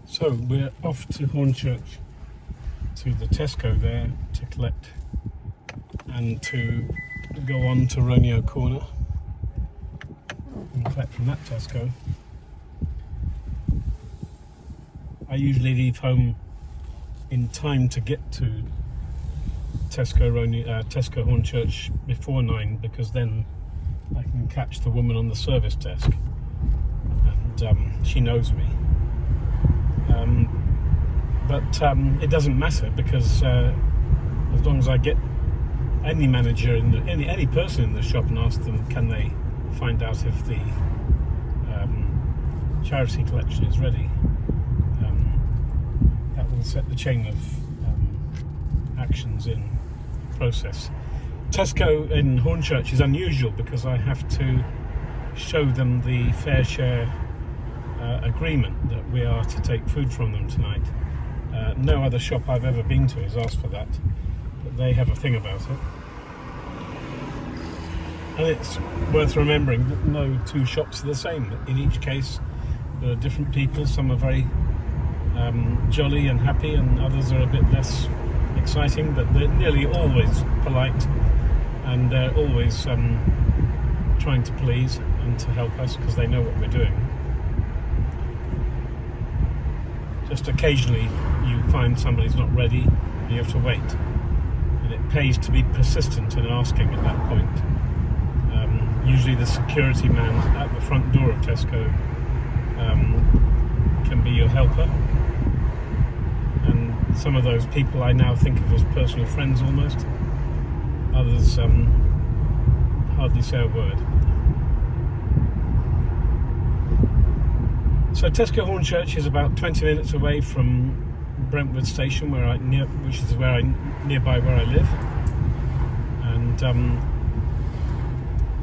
So we're off to Hornchurch, to the Tesco there to collect and to go on to Roneo Corner and collect from that Tesco. I usually leave home in time to get to Tesco Hornchurch before 9, because then I can catch the woman on the service desk and she knows me. But it doesn't matter, because as long as I get any manager in any person in the shop and ask them, can they find out if the charity collection is ready, that will set the chain of actions in process. Tesco in Hornchurch is unusual because I have to show them the fair share agreement that we are to take food from them tonight. No other shop I've ever been to has asked for that, but they have a thing about it. And it's worth remembering that no two shops are the same. In each case, there are different people. Some are very jolly and happy, and others are a bit less exciting, but they're nearly always polite, and they're always trying to please and to help us because they know what we're doing. Just occasionally you find somebody's not ready and you have to wait, and it pays to be persistent in asking at that point. Usually the security man at the front door of Tesco can be your helper, and some of those people I now think of as personal friends almost. Others hardly say a word. So Tesco Hornchurch is about 20 minutes away from Brentwood Station, which is nearby where I live, and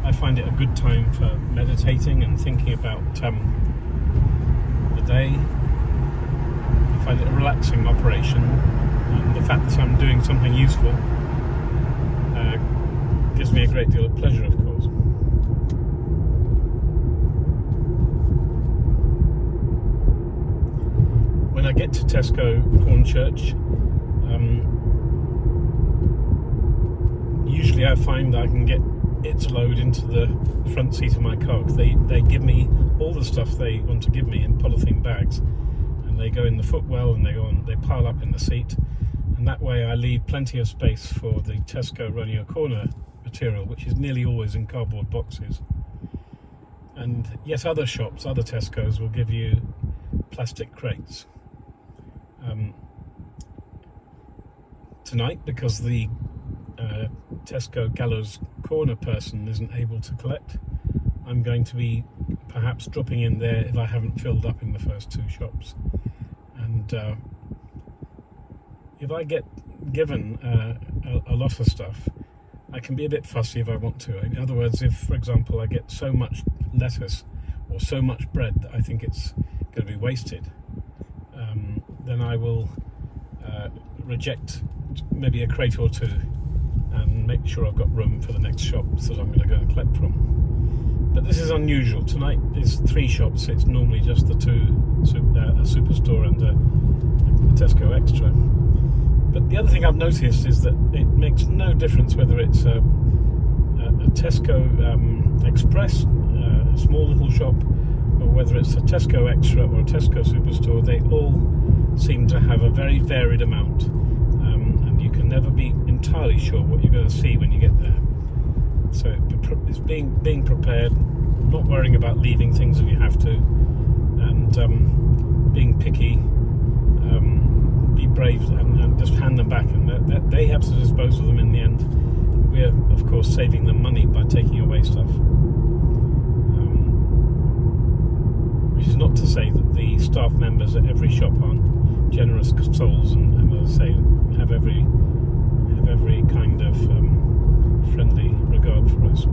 I find it a good time for meditating and thinking about the day. I find it a relaxing operation, and the fact that I'm doing something useful gives me a great deal of pleasure, of course. When I get to Tesco Hornchurch, usually I find that I can get it to load into the front seat of my car. They give me all the stuff they want to give me in polythene bags, and they go in the footwell and they pile up in the seat, and that way I leave plenty of space for the Tesco Roneo Corner material, which is nearly always in cardboard boxes. And yes, other shops, other Tesco's will give you plastic crates. Tonight, because the Tesco Gallows corner person isn't able to collect, I'm going to be perhaps dropping in there if I haven't filled up in the first two shops. And if I get given a lot of stuff, I can be a bit fussy if I want to. In other words, if, for example, I get so much lettuce or so much bread that I think it's going to be wasted, then I will reject maybe a crate or two and make sure I've got room for the next shop that I'm going to go and collect from. But this is unusual. Tonight is 3 shops. It's normally just the 2, a superstore and a Tesco Extra. But the other thing I've noticed is that it makes no difference whether it's a Tesco Express, a small little shop, or whether it's a Tesco Extra or a Tesco Superstore. They all seem to have a very varied amount, and you can never be entirely sure what you're going to see when you get there. So it's being prepared, not worrying about leaving things if you have to, and being picky. Be brave and just hand them back, and they have to dispose of them in the end. We're of course saving them money by taking away stuff, which is not to say that the staff members at every shop aren't generous souls and as I say, have every kind of friendly regard for us.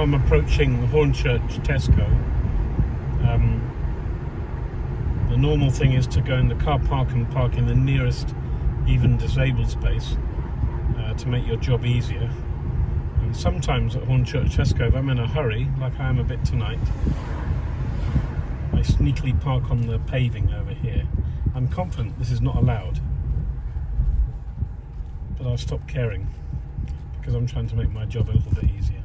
I'm approaching Hornchurch Tesco, the normal thing is to go in the car park and park in the nearest even disabled space to make your job easier. And sometimes at Hornchurch Tesco, if I'm in a hurry, like I am a bit tonight, I sneakily park on the paving over here. I'm confident this is not allowed, but I'll stop caring because I'm trying to make my job a little bit easier.